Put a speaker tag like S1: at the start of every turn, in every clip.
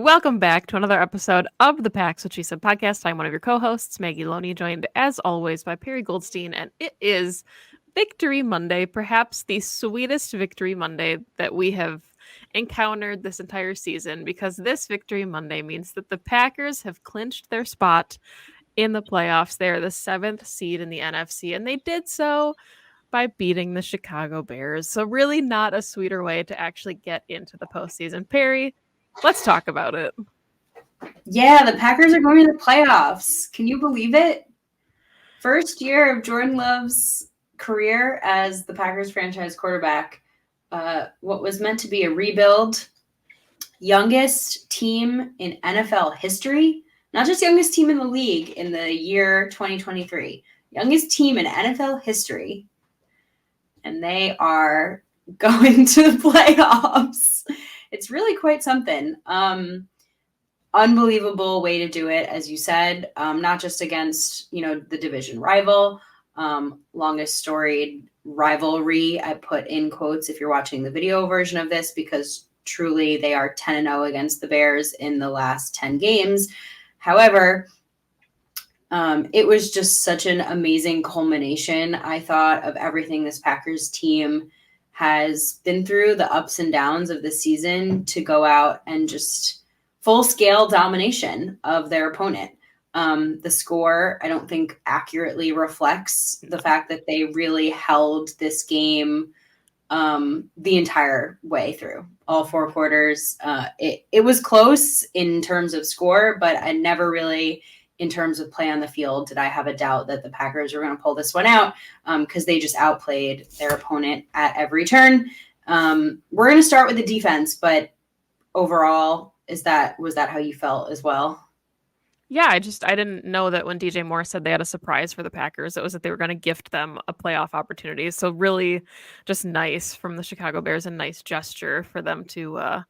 S1: Welcome back to another episode of the Packs What She Said podcast. I'm one of your co-hosts, Maggie Loney, joined as always by Perri Goldstein, and it is Victory Monday, perhaps the sweetest Victory Monday that we have encountered this entire season, because this Victory Monday means that the Packers have clinched their spot in the playoffs. They are the 7th seed in the NFC, and they did so by beating the Chicago Bears. So really not a sweeter way to actually get into the postseason. Perri, let's talk about it.
S2: Yeah, the Packers are going to the playoffs. Can you believe it? First year of Jordan Love's career as the Packers franchise quarterback. What was meant to be a rebuild. Youngest team in NFL history. Not just youngest team in the league in the year 2023. Youngest team in NFL history. And they are going to the playoffs. It's really quite something. Unbelievable way to do it, as you said, not just against, the division rival, longest storied rivalry. I put in quotes if you're watching the video version of this, because truly they are 10-0 against the Bears in the last 10 games. However, it was just such an amazing culmination, I thought, of everything this Packers team has been through, the ups and downs of the season, to go out and just full-scale domination of their opponent. The score, I don't think, accurately reflects the fact that they really held this game the entire way through, all 4 quarters. It was close in terms of score, but I never really, in terms of play on the field, did I have a doubt that the Packers were going to pull this one out, because they just outplayed their opponent at every turn. We're going to start with the defense, but overall, was that how you felt as well?
S1: Yeah, I didn't know that when DJ Moore said they had a surprise for the Packers, it was that they were going to gift them a playoff opportunity. So really just nice from the Chicago Bears, a nice gesture for them to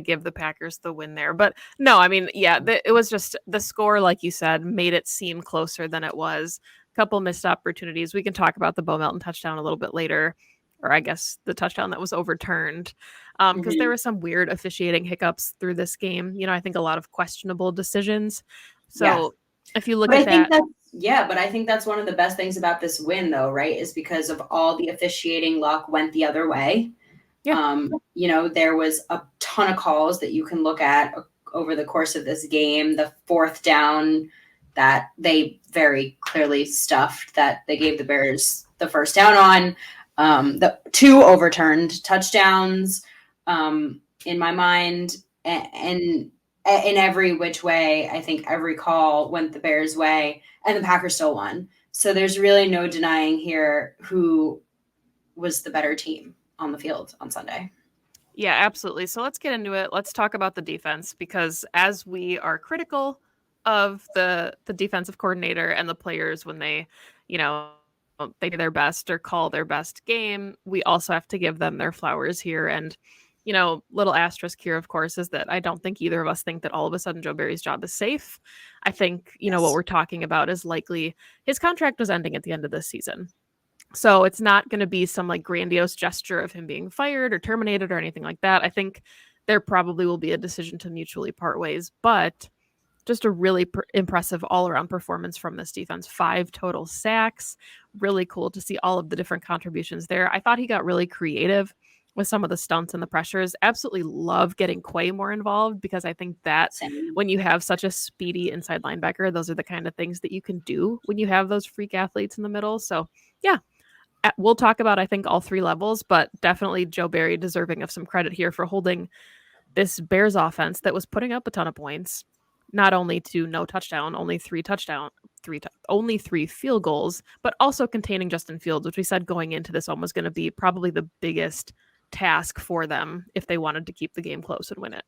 S1: give the Packers the win there. But no, I mean, yeah, it was just the score, like you said, made it seem closer than it was. A couple missed opportunities. We can talk about the Bo Melton touchdown a little bit later, or I guess the touchdown that was overturned, because there were some weird officiating hiccups through this game. I think a lot of questionable decisions. So if you look at that.
S2: But I think that's one of the best things about this win, though, right, is because of all the officiating luck went the other way. Yeah. There was a ton of calls that you can look at over the course of this game. The 4th down that they very clearly stuffed, that they gave the Bears the first down on. The 2 overturned touchdowns, in my mind, and in every which way, I think every call went the Bears' way, and the Packers still won. So there's really no denying here who was the better team on the field on Sunday.
S1: Yeah, absolutely. So let's get into it. Let's talk about the defense, because as we are critical of the defensive coordinator and the players when they, they do their best or call their best game, we also have to give them their flowers here. And little asterisk here, of course, is that I don't think either of us think that all of a sudden Joe Barry's job is safe. I think, what we're talking about is likely his contract was ending at the end of this season. So it's not going to be some grandiose gesture of him being fired or terminated or anything like that. I think there probably will be a decision to mutually part ways, but just a really impressive all-around performance from this defense. 5 total sacks. Really cool to see all of the different contributions there. I thought he got really creative with some of the stunts and the pressures. Absolutely love getting Quay more involved, because I think that when you have such a speedy inside linebacker, those are the kind of things that you can do when you have those freak athletes in the middle. So yeah, we'll talk about, I think, all 3 levels, but definitely Joe Barry deserving of some credit here for holding this Bears offense that was putting up a ton of points, not only to no touchdown, only 3 field goals, but also containing Justin Fields, which we said going into this one was going to be probably the biggest task for them if they wanted to keep the game close and win it.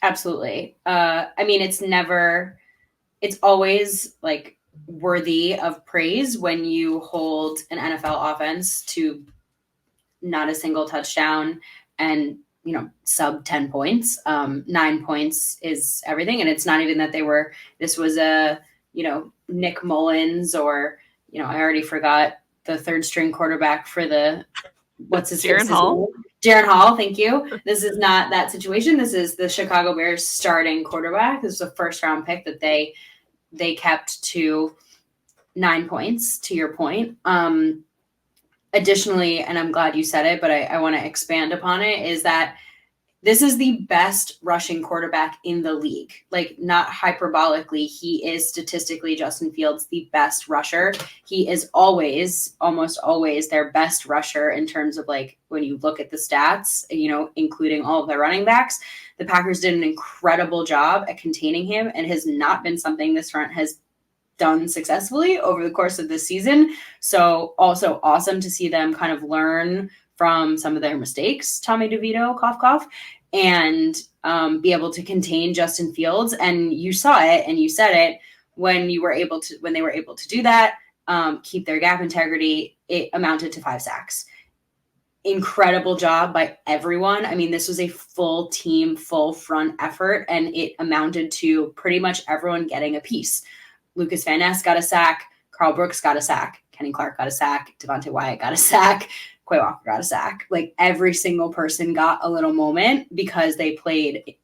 S2: Absolutely. I mean, it's always worthy of praise when you hold an NFL offense to not a single touchdown and, sub 10 points. 9 points is everything. And it's not even that this was a, Nick Mullins or, I already forgot the 3rd string quarterback for what's his
S1: Jaren Hall.
S2: Jaron Hall, thank you. This is not that situation. This is the Chicago Bears starting quarterback. This is a first round pick that they kept to 9 points, to your point. Additionally, and I'm glad you said it, but I want to expand upon it, is that this is the best rushing quarterback in the league. Like, not hyperbolically, he is statistically, Justin Fields, the best rusher. He is always, almost always, their best rusher in terms of, like, when you look at the stats, you know, including all of their running backs. The Packers did an incredible job at containing him, and has not been something this front has done successfully over the course of this season. So also awesome to see them kind of learn from some of their mistakes, Tommy DeVito, cough, cough, and be able to contain Justin Fields. And you saw it and you said it when they were able to do that, keep their gap integrity. It amounted to 5 sacks. Incredible job by everyone. I mean, this was a full team, full front effort, and it amounted to pretty much everyone getting a piece. Lucas Van Ness got a sack. Carl Brooks got a sack. Kenny Clark got a sack. Devontae Wyatt got a sack. Quay Walker got a sack. Like, every single person got a little moment because they played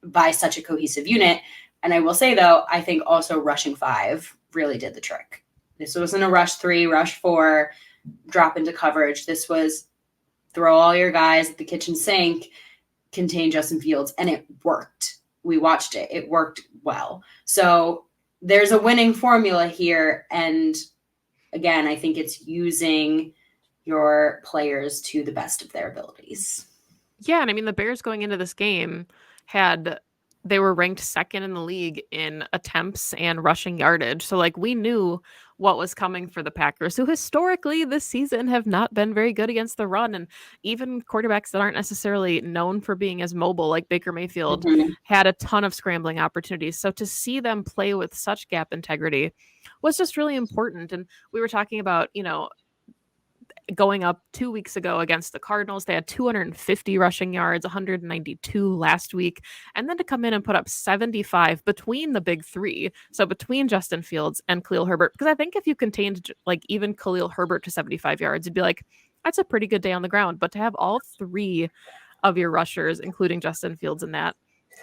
S2: by such a cohesive unit. And I will say, though, I think also rushing 5 really did the trick. This wasn't a rush 3, rush 4, drop into coverage. This was throw all your guys at the kitchen sink, contain Justin Fields, and it worked. We watched it. It worked well. So there's a winning formula here. And again, I think it's using your players to the best of their abilities.
S1: Yeah, and I mean, the Bears going into this game they were ranked second in the league in attempts and rushing yardage. So, like, we knew what was coming for the Packers, who historically this season have not been very good against the run. And even quarterbacks that aren't necessarily known for being as mobile, like Baker Mayfield, had a ton of scrambling opportunities. So to see them play with such gap integrity was just really important. And we were talking about, you know, going up 2 weeks ago against the Cardinals, they had 250 rushing yards, 192 last week, and then to come in and put up 75 between the big three, so between Justin Fields and Khalil Herbert, because I think if you contained like even Khalil Herbert to 75 yards, you'd be like, that's a pretty good day on the ground. But to have all 3 of your rushers, including Justin Fields, in that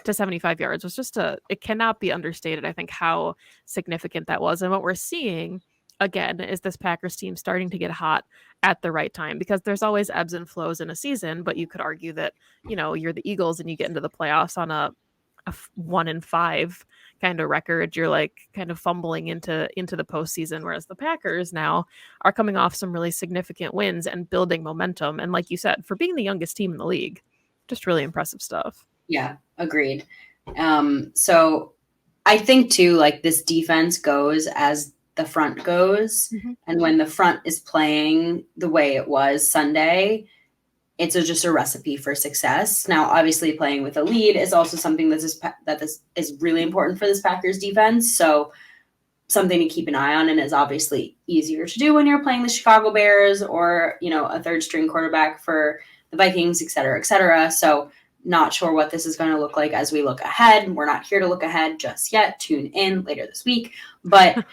S1: to 75 yards was just it cannot be understated, I think, how significant that was. And what we're seeing again is this Packers team starting to get hot at the right time, because there's always ebbs and flows in a season. But you could argue that, you know, you're the Eagles and you get into the playoffs on a 1-5 kind of record, you're like kind of fumbling into the postseason, whereas the Packers now are coming off some really significant wins and building momentum. And like you said, for being the youngest team in the league, just really impressive stuff.
S2: Yeah, agreed. So I think too, like, this defense goes as the front goes. And when the front is playing the way it was Sunday, it's just a recipe for success. Now, obviously, playing with a lead is also something that is really important for this Packers defense. So something to keep an eye on, and is obviously easier to do when you're playing the Chicago Bears or, you know, a third string quarterback for the Vikings, et cetera, et cetera. So not sure what this is going to look like as we look ahead. We're not here to look ahead just yet. Tune in later this week. But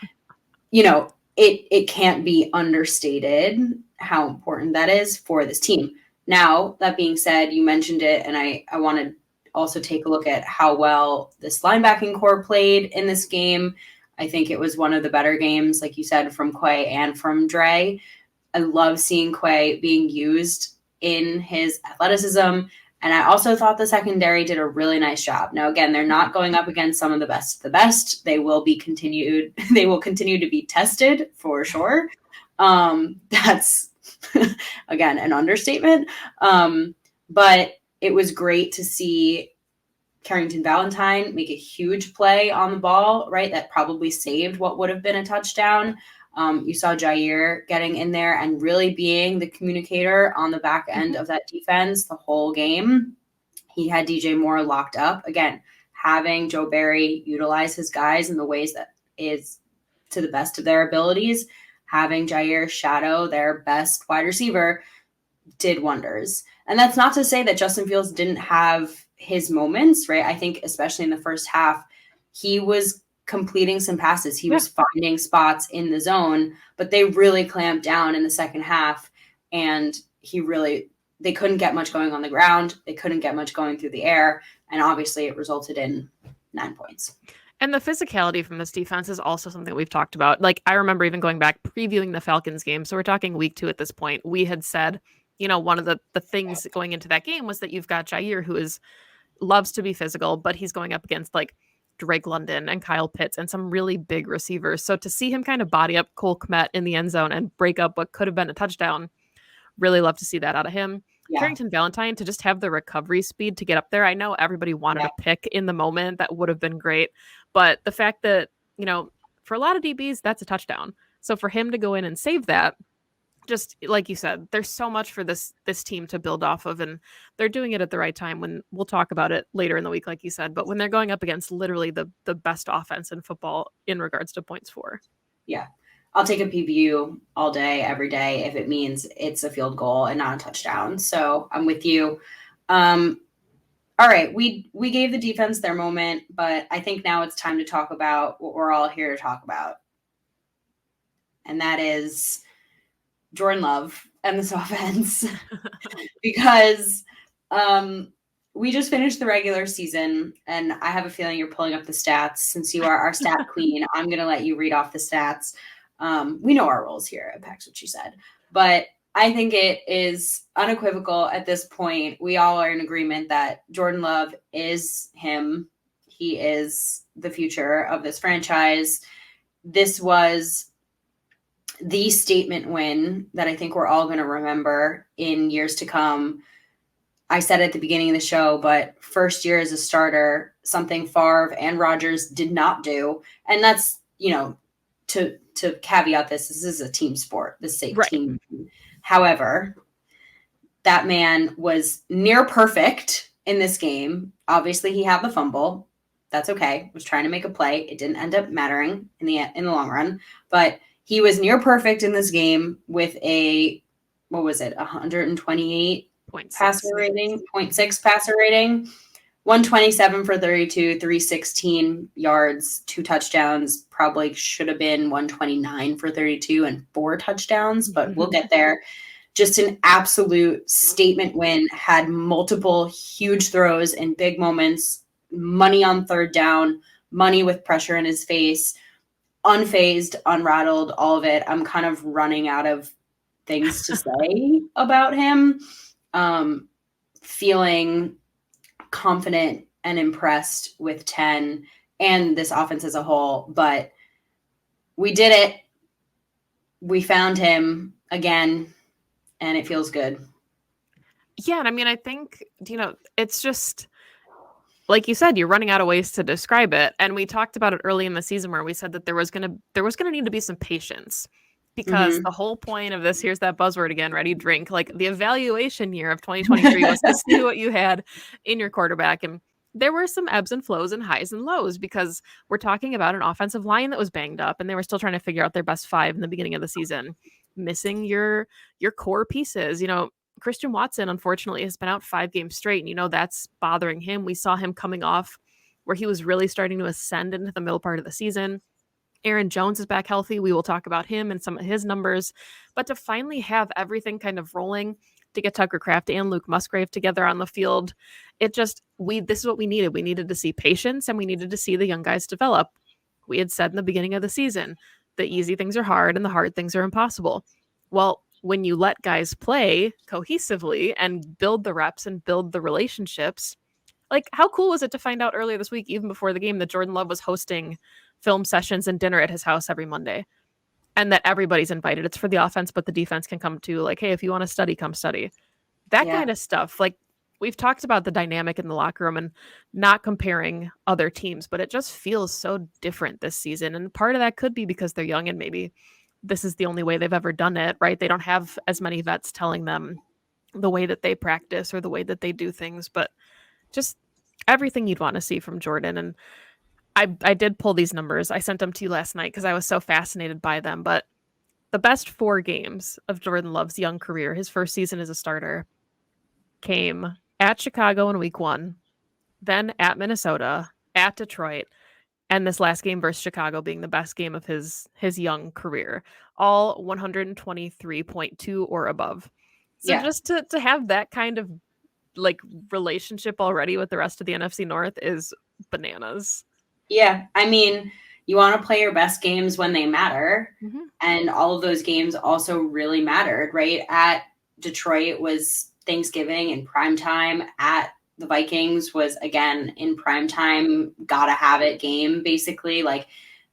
S2: you know, it can't be understated how important that is for this team. Now, that being said, you mentioned it, and I want to also take a look at how well this linebacking core played in this game. I think it was one of the better games, like you said, from Quay and from Dre. I love seeing Quay being used in his athleticism. And I also thought the secondary did a really nice job. Now, again, they're not going up against some of the best of the best. They will continue to be tested for sure. That's, again, an understatement. But it was great to see Carrington Valentine make a huge play on the ball, right? That probably saved what would have been a touchdown. You saw Jair getting in there and really being the communicator on the back end of that defense the whole game. He had DJ Moore locked up. Again, having Joe Barry utilize his guys in the ways that is to the best of their abilities, having Jair shadow their best wide receiver did wonders. And that's not to say that Justin Fields didn't have his moments, right? I think especially in the first half, he was completing some passes. He was finding spots in the zone, but they really clamped down in the second half, and he really they couldn't get much going on the ground. They couldn't get much going through the air. And obviously it resulted in 9 points.
S1: And the physicality from this defense is also something we've talked about. Like, I remember even going back previewing the Falcons game. So we're talking week 2 at this point. We had said, one of the things going into that game was that you've got Jair, who loves to be physical, but he's going up against like Drake London and Kyle Pitts and some really big receivers. So to see him kind of body up Cole Kmet in the end zone and break up what could have been a touchdown, really love to see that out of him. Yeah. Carrington Valentine, to just have the recovery speed to get up there. I know everybody wanted a pick in the moment. That would have been great. But the fact that, for a lot of DBs, that's a touchdown. So for him to go in and save that, just like you said, there's so much for this team to build off of, and they're doing it at the right time. When we'll talk about it later in the week, like you said, but when they're going up against literally the best offense in football in regards to points for.
S2: Yeah. I'll take a PBU all day, every day, if it means it's a field goal and not a touchdown. So I'm with you. All right. We gave the defense their moment, but I think now it's time to talk about what we're all here to talk about. And that is Jordan Love and this offense. Because we just finished the regular season, and I have a feeling you're pulling up the stats. Since you are our stat queen, I'm going to let you read off the stats. We know our roles here at Pax What You Said, but I think it is unequivocal at this point. We all are in agreement that Jordan Love is him. He is the future of this franchise. This was the statement win that I think we're all going to remember in years to come. I said at the beginning of the show, but first year as a starter, something Favre and Rodgers did not do. And that's, to caveat this is a team sport. This is a team. However, that man was near perfect in this game. Obviously, he had the fumble. That's okay. Was trying to make a play. It didn't end up mattering in the long run. But he was near perfect in this game with a 128 passer rating, 0.6 passer rating. 127 for 32, 316 yards, 2 touchdowns. Probably should have been 129 for 32 and 4 touchdowns, but we'll get there. Just an absolute statement win. Had multiple huge throws in big moments. Money on third down. Money with pressure in his face. Unfazed, unrattled, all of it. I'm kind of running out of things to say about him. Feeling confident and impressed with 10 and this offense as a whole, but we did it. We found him again, and it feels good.
S1: Yeah, and I mean, I think, it's just like you said, you're running out of ways to describe it. And we talked about it early in the season where we said that there was gonna need to be some patience. Because the whole point of this, here's that buzzword again, ready, drink. Like the evaluation year of 2023 was to see what you had in your quarterback. And there were some ebbs and flows and highs and lows because we're talking about an offensive line that was banged up and they were still trying to figure out their best 5 in the beginning of the season, missing your core pieces. Christian Watson, unfortunately, has been out 5 games straight. And, that's bothering him. We saw him coming off where he was really starting to ascend into the middle part of the season. Aaron Jones is back healthy. We will talk about him and some of his numbers. But to finally have everything kind of rolling, to get Tucker Kraft and Luke Musgrave together on the field, this is what we needed. We needed to see patience and we needed to see the young guys develop. We had said in the beginning of the season, the easy things are hard and the hard things are impossible. Well, when you let guys play cohesively and build the reps and build the relationships, like how cool was it to find out earlier this week, even before the game, that Jordan Love was hosting film sessions and dinner at his house every Monday, and that everybody's invited. It's for the offense, but the defense can come too. Like, hey, if you want to study, come study. That kind of stuff. Like, we've talked about the dynamic in the locker room and not comparing other teams, but it just feels so different this season. And part of that could be because they're young and maybe this is the only way they've ever done it, right? They don't have as many vets telling them the way that they practice or the way that they do things, but just everything you'd want to see from Jordan. And I did pull these numbers. I sent them to you last night because I was so fascinated by them. But the best 4 games of Jordan Love's young career, his first season as a starter, came at Chicago in week 1, then at Minnesota, at Detroit, and this last game versus Chicago being the best game of his young career. All 123.2 or above. So
S2: Yeah.
S1: just to have that kind of like relationship already with the rest of the NFC North is bananas.
S2: Yeah. I mean, you want to play your best games when they matter.
S1: Mm-hmm.
S2: And all of those games also really mattered, right? At Detroit was Thanksgiving in prime time. At the Vikings was again in prime time, gotta have it game, basically. Like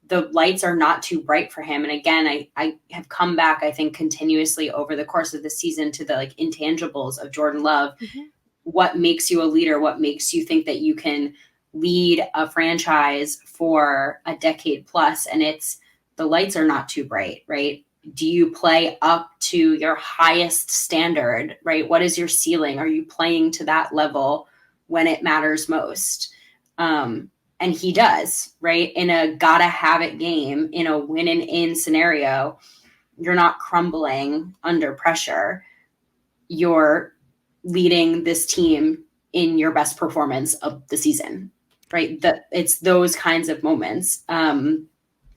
S2: the lights are not too bright for him. And again, I have come back, I think, continuously over the course of the season to the like intangibles of Jordan Love.
S1: Mm-hmm.
S2: What makes you a leader? What makes you think that you can lead a franchise for a decade plus? And it's the lights are not too bright, right? Do you play up to your highest standard, right? What is your ceiling? Are you playing to that level when it matters most? And he does, right? In a gotta have it game, in a win and in scenario, you're not crumbling under pressure. You're leading this team in your best performance of the season, right? It's those kinds of moments. And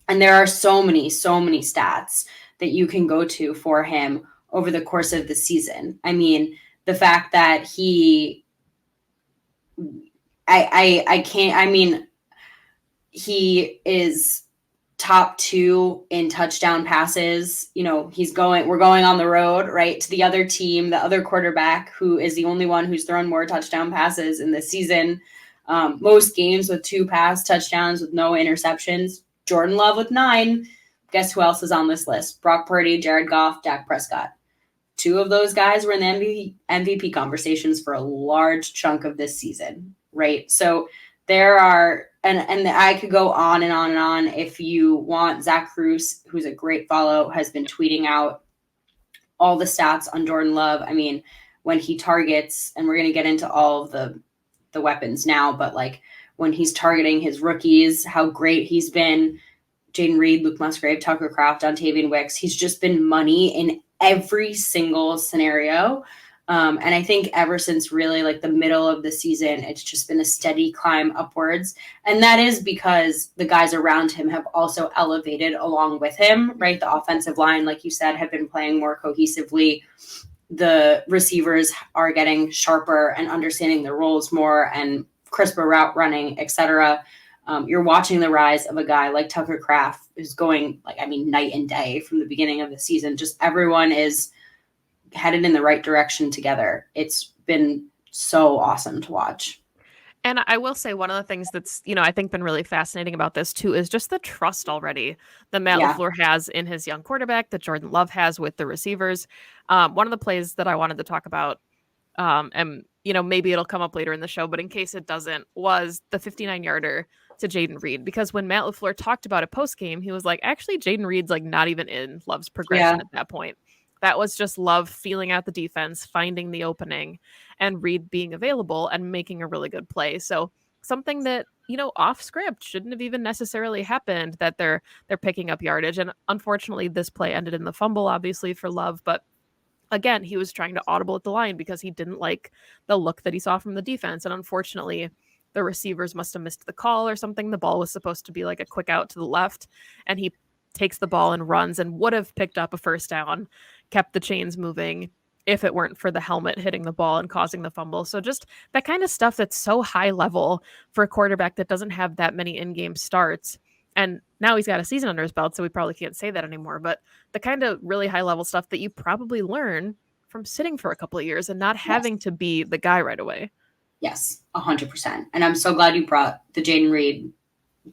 S2: there are so many stats that you can go to for him over the course of the season. I mean, the fact that I can't, I mean, he is top 2 in touchdown passes. You know, we're going on the road, right, to the other team, the other quarterback who is the only one who's thrown more touchdown passes in this season. Most games with 2 pass touchdowns with no interceptions. Jordan Love with 9. Guess who else is on this list? Brock Purdy, Jared Goff, Dak Prescott. 2 of those guys were in the MVP conversations for a large chunk of this season, right? So there are, and I could go on and on and on. If you want, Zach Cruz, who's a great follow, has been tweeting out all the stats on Jordan Love. I mean, when he targets, and we're going to get into all of the weapons now, but like when he's targeting his rookies, how great he's been. Jaden Reed, Luke Musgrave, Tucker Kraft, Dontavian Wicks. He's just been money in every single scenario. And I think ever since really like the middle of the season, it's just been a steady climb upwards. And that is because the guys around him have also elevated along with him, right? The offensive line, like you said, have been playing more cohesively. The receivers are getting sharper and understanding their roles more and crisper route running, etc. You're watching the rise of a guy like Tucker Kraft, who's going night and day from the beginning of the season. Just everyone is headed in the right direction together. It's been so awesome to watch.
S1: And I will say one of the things that's, I think been really fascinating about this too is just the trust already that Matt
S2: Yeah.
S1: LaFleur has in his young quarterback, that Jordan Love has with the receivers. One of the plays that I wanted to talk about, and maybe it'll come up later in the show, but in case it doesn't, was the 59-yarder to Jaden Reed. Because when Matt LaFleur talked about it post game, he was like, actually, Jaden Reed's like not even in Love's progression at that point. That was just Love feeling out the defense, finding the opening, and Reed being available and making a really good play. So something that, off script shouldn't have even necessarily happened, that they're picking up yardage. And unfortunately, this play ended in the fumble, obviously, for Love. But again, he was trying to audible at the line because he didn't like the look that he saw from the defense. And unfortunately, the receivers must have missed the call or something. The ball was supposed to be like a quick out to the left, and he takes the ball and runs and would have picked up a first down, kept the chains moving if it weren't for the helmet hitting the ball and causing the fumble. So just that kind of stuff that's so high level for a quarterback that doesn't have that many in-game starts. And now he's got a season under his belt, so we probably can't say that anymore. But the kind of really high level stuff that you probably learn from sitting for a couple of years and not having to be the guy right away.
S2: Yes, 100%. And I'm so glad you brought the Jaden Reed,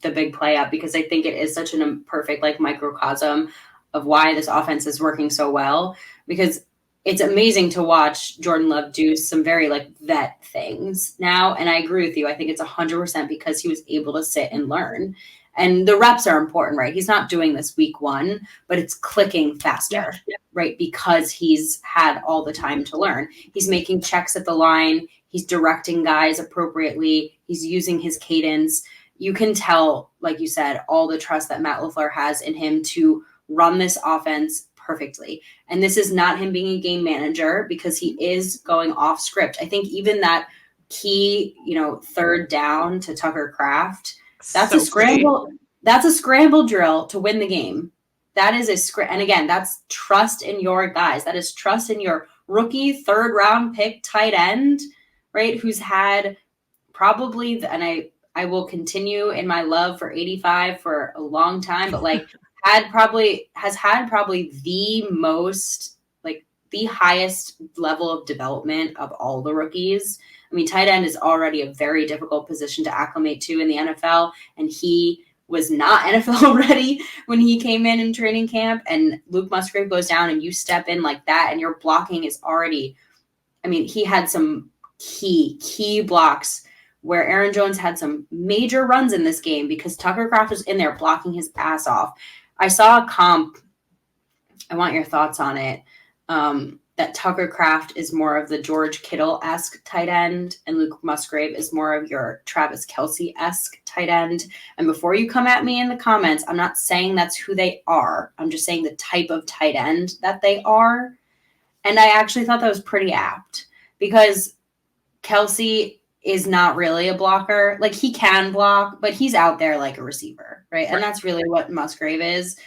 S2: the big play up, because I think it is such an imperfect microcosm of why this offense is working so well, because it's amazing to watch Jordan Love do some very vet things now. And I agree with you. I think it's 100% because he was able to sit and learn. And the reps are important, right? He's not doing this week 1, but it's clicking faster, right? Because he's had all the time to learn. He's making checks at the line. He's directing guys appropriately. He's using his cadence. You can tell, like you said, all the trust that Matt LaFleur has in him to run this offense perfectly. And this is not him being a game manager, because he is going off script. I think even that key, third down to Tucker Kraft, that's a scramble. That's a scramble drill to win the game. That is and again, that's trust in your guys. That is trust in your rookie 3rd round pick tight end, right? Who's had probably, and I will continue in my love for 85 for a long time, but like has had probably the most, like the highest level of development of all the rookies. I mean, tight end is already a very difficult position to acclimate to in the NFL, and he was not NFL ready when he came in training camp, and Luke Musgrave goes down and you step in like that and your blocking is already, I mean, he had some key blocks where Aaron Jones had some major runs in this game because Tucker Kraft was in there blocking his ass off. I saw a comp, I want your thoughts on it, that Tucker Kraft is more of the George Kittle-esque tight end and Luke Musgrave is more of your Travis Kelce-esque tight end. And before you come at me in the comments, I'm not saying that's who they are. I'm just saying the type of tight end that they are. And I actually thought that was pretty apt because Kelce is not really a blocker. Like, he can block, but he's out there like a receiver, right? And that's really what Musgrave is.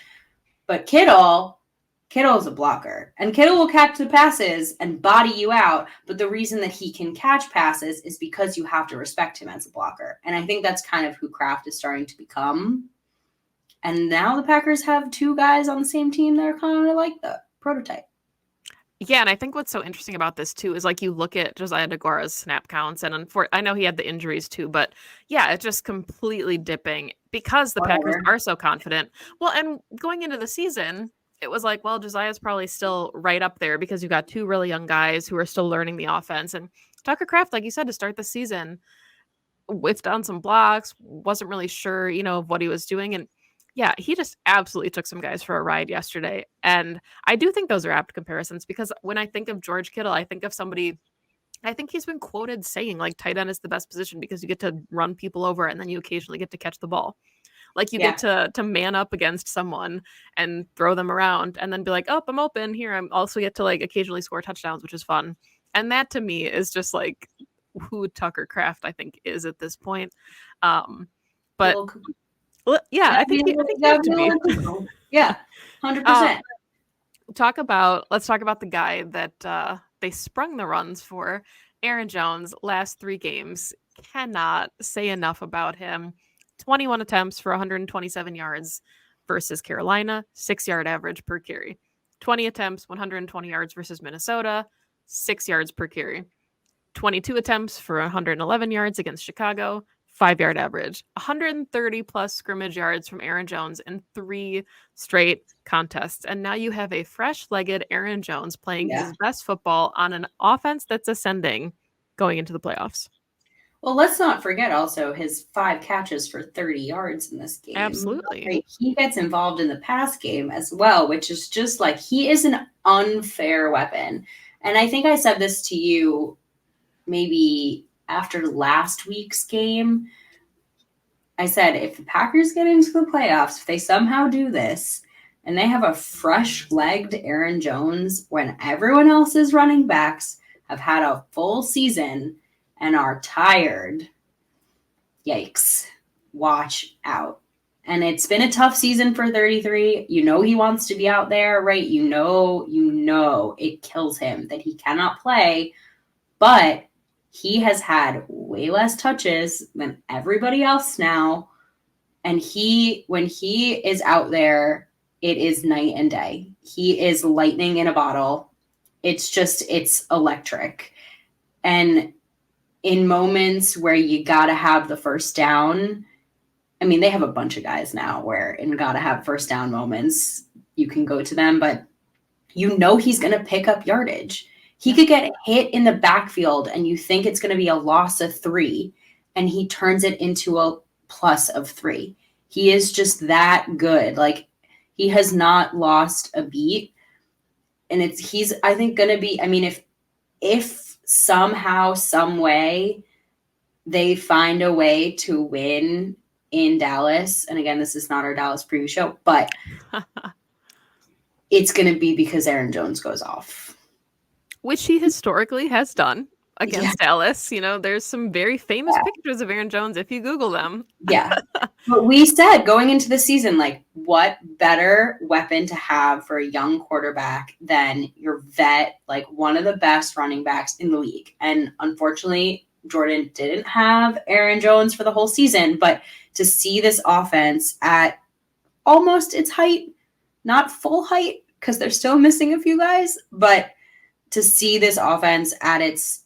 S2: But Kittle's a blocker, and Kittle will catch the passes and body you out. But the reason that he can catch passes is because you have to respect him as a blocker. And I think that's kind of who Kraft is starting to become. And now the Packers have 2 guys on the same team that are kind of like the prototype.
S1: Yeah, and I think what's so interesting about this too is like you look at Josiah DeGuara's snap counts, and I know he had the injuries too, but yeah, it's just completely dipping because the Packers are so confident. Well, and going into the season, it was like, well, Josiah's probably still right up there because you've got 2 really young guys who are still learning the offense. And Tucker Kraft, like you said, to start the season, whiffed on some blocks, wasn't really sure, of what he was doing. And yeah, he just absolutely took some guys for a ride yesterday. And I do think those are apt comparisons because when I think of George Kittle, I think of somebody, I think he's been quoted saying like tight end is the best position because you get to run people over and then you occasionally get to catch the ball. Like you get to man up against someone and throw them around and then be like, oh, I'm open here. I'm also get to like occasionally score touchdowns, which is fun. And that to me is just like who Tucker Kraft I think is at this point. But well, yeah, I think you have to be.
S2: Yeah, 100%.
S1: Let's talk about the guy that they sprung the runs for. Aaron Jones, last 3 games. Cannot say enough about him. 21 attempts for 127 yards versus Carolina, 6-yard average per carry. 20 attempts, 120 yards versus Minnesota, 6 yards per carry. 22 attempts for 111 yards against Chicago, 5-yard average. 130 plus scrimmage yards from Aaron Jones in 3 straight contests. And now you have a fresh-legged Aaron Jones playing his best football on an offense that's ascending going into the playoffs.
S2: Well, let's not forget also his 5 catches for 30 yards in this game.
S1: Absolutely.
S2: Right? He gets involved in the pass game as well, which is just like he is an unfair weapon. And I think I said this to you maybe after last week's game. I said, if the Packers get into the playoffs, if they somehow do this, and they have a fresh-legged Aaron Jones when everyone else's running backs have had a full season and are tired, yikes, watch out. And it's been a tough season for 33. You know he wants to be out there, right? You know it kills him that he cannot play, but he has had way less touches than everybody else now. And when he is out there, it is night and day. He is lightning in a bottle. It's electric. And in moments where you got to have the first down, I mean, they have a bunch of guys now where in got to have first down moments, you can go to them, but he's going to pick up yardage. He could get hit in the backfield and you think it's going to be a loss of 3 and he turns it into a plus of 3. He is just that good. Like, he has not lost a beat. And he's, I think, going to be, I mean, if somehow, some way they find a way to win in Dallas, and again, this is not our Dallas preview show, but it's going to be because Aaron Jones goes off.
S1: Which he historically has done against Dallas. There's some very famous pictures of Aaron Jones if you Google them.
S2: Yeah. But we said going into the season, like, what better weapon to have for a young quarterback than your vet, like one of the best running backs in the league. And unfortunately, Jordan didn't have Aaron Jones for the whole season, but to see this offense at almost its height, not full height, because they're still missing a few guys, but to see this offense at its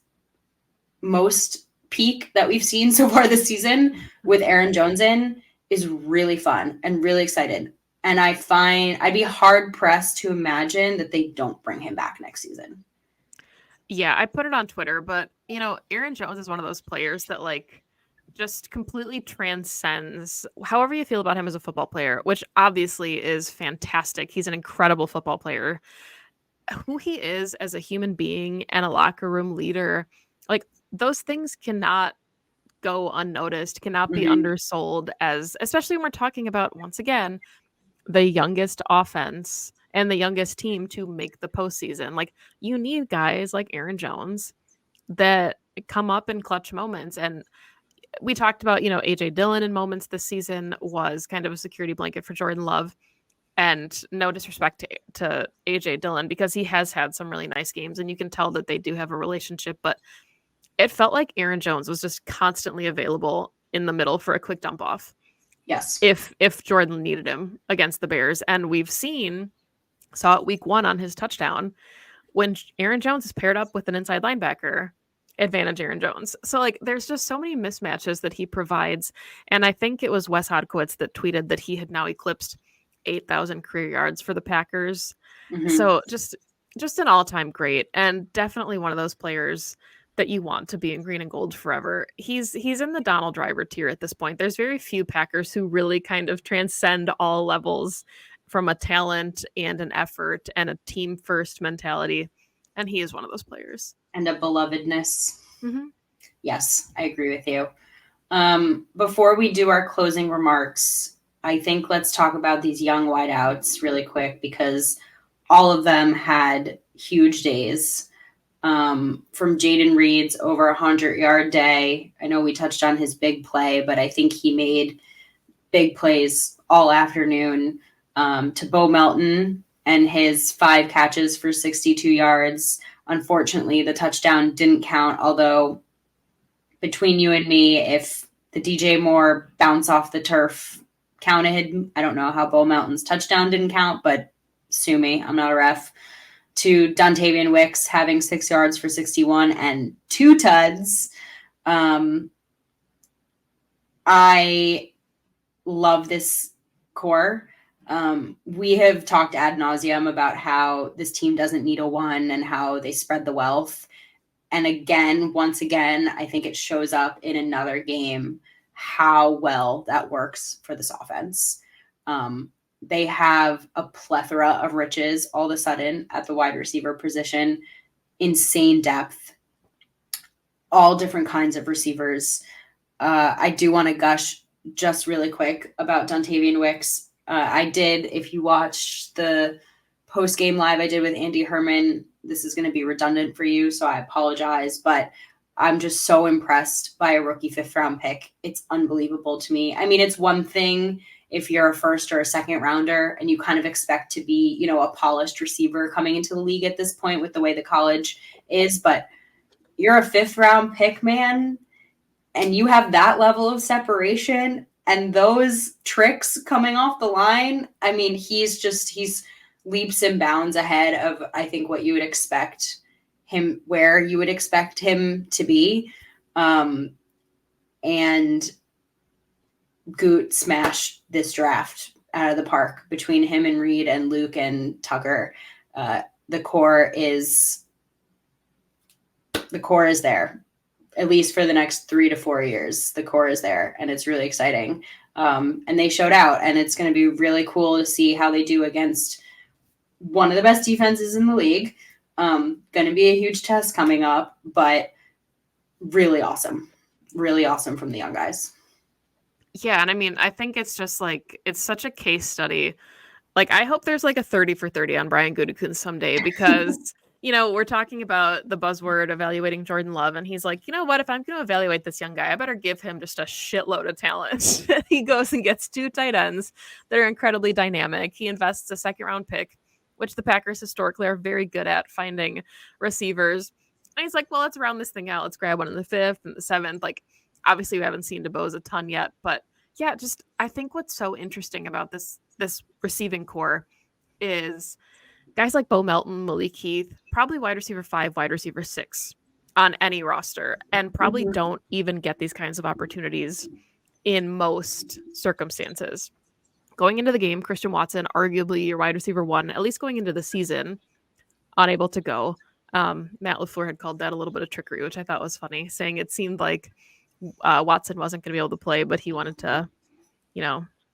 S2: most peak that we've seen so far this season with Aaron Jones in is really fun and really excited. And I'd be hard pressed to imagine that they don't bring him back next season.
S1: Yeah, I put it on Twitter, but Aaron Jones is one of those players that like just completely transcends however you feel about him as a football player, which obviously is fantastic. He's an incredible football player. Who he is as a human being and a locker room leader, like those things cannot go unnoticed, cannot be undersold, as especially when we're talking about, once again, the youngest offense and the youngest team to make the postseason. Like, you need guys like Aaron Jones that come up in clutch moments. And we talked about, AJ Dillon in moments this season was kind of a security blanket for Jordan Love. And no disrespect to AJ Dillon, because he has had some really nice games and you can tell that they do have a relationship, but it felt like Aaron Jones was just constantly available in the middle for a quick dump off.
S2: Yes.
S1: If Jordan needed him against the Bears. And we've saw it week 1 on his touchdown, when Aaron Jones is paired up with an inside linebacker, advantage Aaron Jones. So like there's just so many mismatches that he provides. And I think it was Wes Hodkowitz that tweeted that he had now eclipsed 8,000 career yards for the Packers. So just an all-time great, and definitely one of those players that you want to be in green and gold forever. He's in the Donald Driver tier at this point. There's very few Packers who really kind of transcend all levels from a talent and an effort and a team first mentality. And he is one of those players.
S2: And a belovedness. Yes, I agree with you. Before we do our closing remarks, I think let's talk about these young wideouts really quick, because all of them had huge days. From Jaden Reed's over 100-yard day. I know we touched on his big play, but I think he made big plays all afternoon. To Bo Melton and his 5 catches for 62 yards. Unfortunately, the touchdown didn't count, although between you and me, if the DJ Moore bounce off the turf counted, I don't know how Bo Melton's touchdown didn't count, but sue me, I'm not a ref. To Dontavian Wicks having 6 yards for 61 and 2 tuds. I love this core. We have talked ad nauseum about how this team doesn't need a one and how they spread the wealth. And once again, I think it shows up in another game how well that works for this offense. They have a plethora of riches all of a sudden at the wide receiver position, insane depth, all different kinds of receivers. I do want to gush just really quick about Dontavian Wicks. I did, if you watch the post-game live I did with Andy Herman, this is going to be redundant for you, so I apologize, but I'm just so impressed by a rookie 5th-round pick. It's unbelievable to me. I mean, it's one thing if you're a first or a second rounder and you kind of expect to be, a polished receiver coming into the league at this point with the way the college is, but you're a 5th-round pick, man, and you have that level of separation and those tricks coming off the line. I mean, he's leaps and bounds ahead of, I think, what you would expect him, where you would expect him to be. And Goot smashed this draft out of the park between him and Reed and Luke and Tucker. The core is there, at least for the next 3 to 4 years. The core is there, and it's really exciting. And they showed out, and it's going to be really cool to see how they do against one of the best defenses in the league. Going to be a huge test coming up, but really awesome from the young guys.
S1: Yeah, and I mean, I think it's just like, it's such a case study. Like, I hope there's like a 30 for 30 on Brian Gutekunst someday, because we're talking about the buzzword evaluating Jordan Love, and he's like, you know what? If I'm going to evaluate this young guy, I better give him just a shitload of talent. He goes and gets 2 tight ends that are incredibly dynamic. He invests a 2nd-round pick, which the Packers historically are very good at finding receivers. And he's like, well, let's round this thing out. Let's grab one in the 5th and the 7th. Like, obviously, we haven't seen DeBose a ton yet, but yeah, just I think what's so interesting about this receiving core is guys like Bo Melton, Malik Heath, probably wide receiver 5, wide receiver 6 on any roster, and probably
S2: Mhm.
S1: don't even get these kinds of opportunities in most circumstances. Going into the game, Christian Watson, arguably your wide receiver 1, at least going into the season, unable to go. Matt LaFleur had called that a little bit of trickery, which I thought was funny, saying it seemed like Watson wasn't going to be able to play, but he wanted to,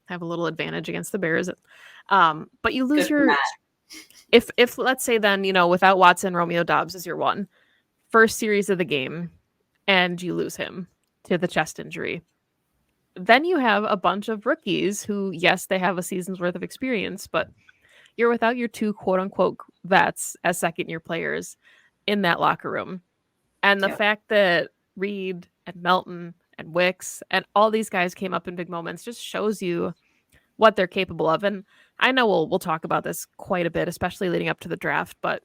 S1: have a little advantage against the Bears. But you lose
S2: Good for
S1: your
S2: Matt.
S1: if let's say then, without Watson, Romeo Doubs is your 1 first series of the game, and you lose him to the chest injury. Then you have a bunch of rookies who, yes, they have a season's worth of experience, but you're without your 2 quote unquote vets as 2nd-year players in that locker room. And the
S2: Yep.
S1: fact that Reed and Melton and Wicks and all these guys came up in big moments just shows you what they're capable of. And I know we'll talk about this quite a bit, especially leading up to the draft, but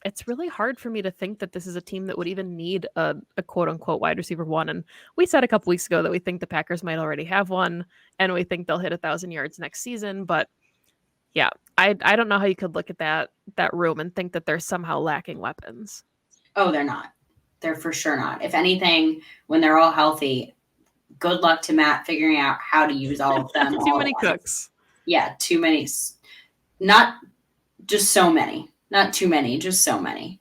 S1: it's really hard for me to think that this is a team that would even need a quote unquote wide receiver 1. And we said a couple weeks ago that we think the Packers might already have one, and we think they'll hit 1,000 yards next season. But yeah, I don't know how you could look at that room and think that they're somehow lacking weapons.
S2: Oh, they're not. They're for sure not. If anything, when they're all healthy, good luck to Matt figuring out how to use all of them.
S1: Too many cooks.
S2: Yeah, too many. Not just so many. Not too many, just so many.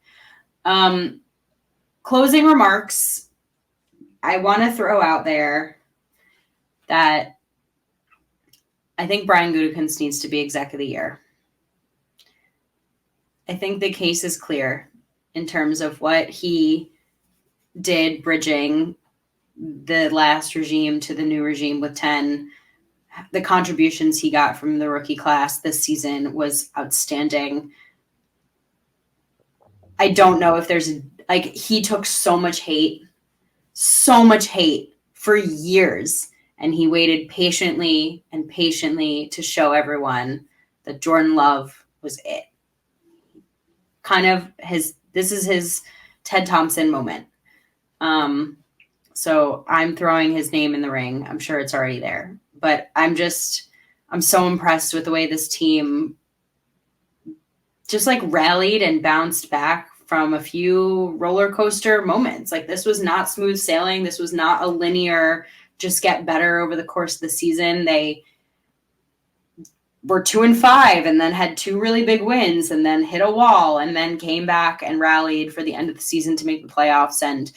S2: Closing remarks. I want to throw out there that I think Brian Gutekunst needs to be exec of the year. I think the case is clear in terms of what he did bridging the last regime to the new regime with 10. The contributions he got from the rookie class this season was outstanding. I don't know if there's he took so much hate for years, and he waited patiently to show everyone that Jordan Love was it. This is his Ted Thompson moment. So I'm throwing his name in the ring. I'm sure it's already there, but I'm so impressed with the way this team just rallied and bounced back from a few roller coaster moments. This was not smooth sailing. This was not a linear, just get better over the course of the season. They were 2-5 and then had 2 really big wins and then hit a wall and then came back and rallied for the end of the season to make the playoffs. And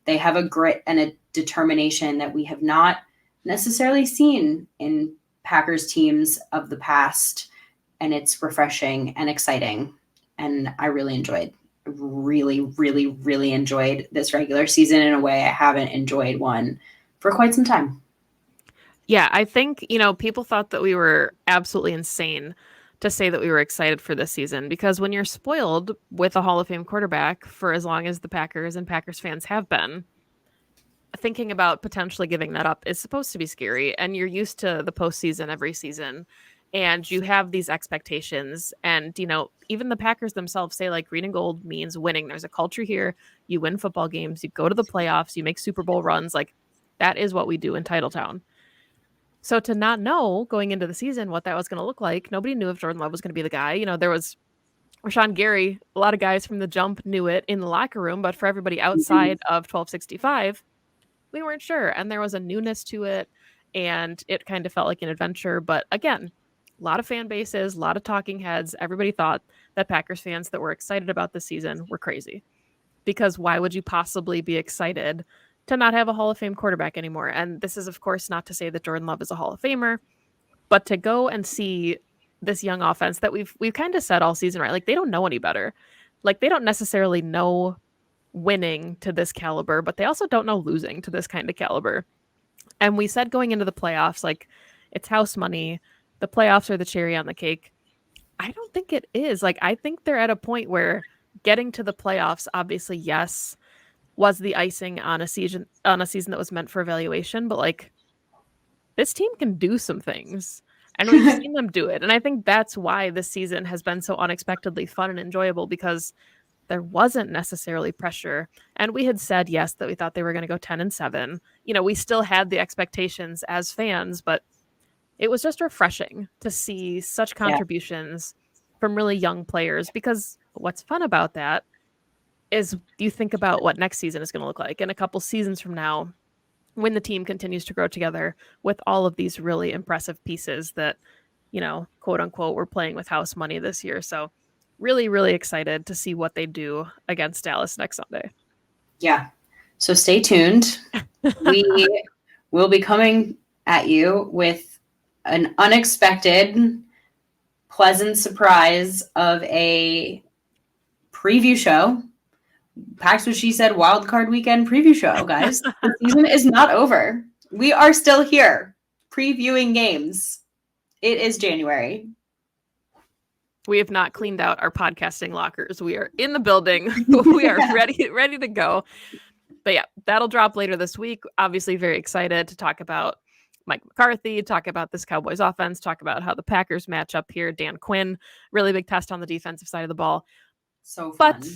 S2: they have a grit and a determination that we have not necessarily seen in Packers teams of the past. And it's refreshing and exciting. And I really enjoyed this regular season in a way I haven't enjoyed one for quite some time.
S1: Yeah, I think, people thought that we were absolutely insane to say that we were excited for this season, because when you're spoiled with a Hall of Fame quarterback for as long as the Packers and Packers fans have been, thinking about potentially giving that up is supposed to be scary. And you're used to the postseason every season, and you have these expectations. And, even the Packers themselves say green and gold means winning. There's a culture here. You win football games, you go to the playoffs, you make Super Bowl runs. That is what we do in Titletown. So to not know going into the season what that was going to look like, nobody knew if Jordan Love was going to be the guy. There was Rashawn Gary. A lot of guys from the jump knew it in the locker room, but for everybody outside of 1265, we weren't sure. And there was a newness to it, and it kind of felt like an adventure. But again, a lot of fan bases, a lot of talking heads. Everybody thought that Packers fans that were excited about this season were crazy, because why would you possibly be excited to not have a Hall of Fame quarterback anymore? And this is, of course, not to say that Jordan Love is a Hall of Famer, but to go and see this young offense that we've kind of said all season, right? They don't know any better. They don't necessarily know winning to this caliber, but they also don't know losing to this kind of caliber. And we said going into the playoffs, it's house money. The playoffs are the cherry on the cake. I don't think it is. I think they're at a point where getting to the playoffs, obviously, yes, was the icing on a season that was meant for evaluation, but like this team can do some things. And we've seen them do it. And I think that's why this season has been so unexpectedly fun and enjoyable, because there wasn't necessarily pressure. And we had said, yes, that we thought they were going to go 10-7. You know, we still had the expectations as fans, but it was just refreshing to see such
S2: Yeah.
S1: contributions from really young players. Because what's fun about that is you think about what next season is going to look like in a couple seasons from now, when the team continues to grow together with all of these really impressive pieces that, you know, quote unquote, we're playing with house money this year. So really, really excited to see what they do against Dallas next Sunday.
S2: Yeah. So stay tuned. We will be coming at you with an unexpected, pleasant surprise of a preview show. Pax What She Said wildcard weekend preview show, guys. The season is not over. We are still here previewing games. It is January.
S1: We have not cleaned out our podcasting lockers. We are in the building. We are ready to go. But yeah, that'll drop later this week. Obviously, very excited to talk about Mike McCarthy, talk about this Cowboys offense, talk about how the Packers match up here. Dan Quinn, really big test on the defensive side of the ball.
S2: So fun.
S1: But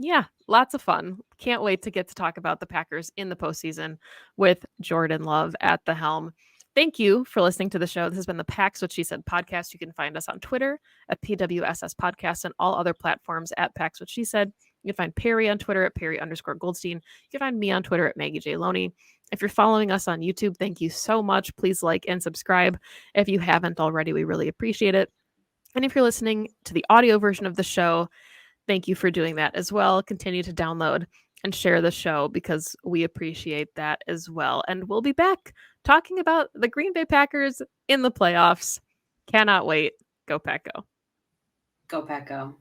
S1: yeah, lots of fun. Can't wait to get to talk about the Packers in the postseason with Jordan Love at the helm. Thank you for listening to the show. This has been the Pax What She Said podcast. You can find us on Twitter at PWSS Podcast and all other platforms at Pax What She Said. You can find Perri on Twitter at Perri_Goldstein. You can find me on Twitter at Maggie J. Loney. If you're following us on YouTube, thank you so much. Please like and subscribe if you haven't already. We really appreciate it. And if you're listening to the audio version of the show, thank you for doing that as well. Continue to download and share the show because we appreciate that as well. And we'll be back talking about the Green Bay Packers in the playoffs. Cannot wait. Go Pack Go.
S2: Go Pack Go.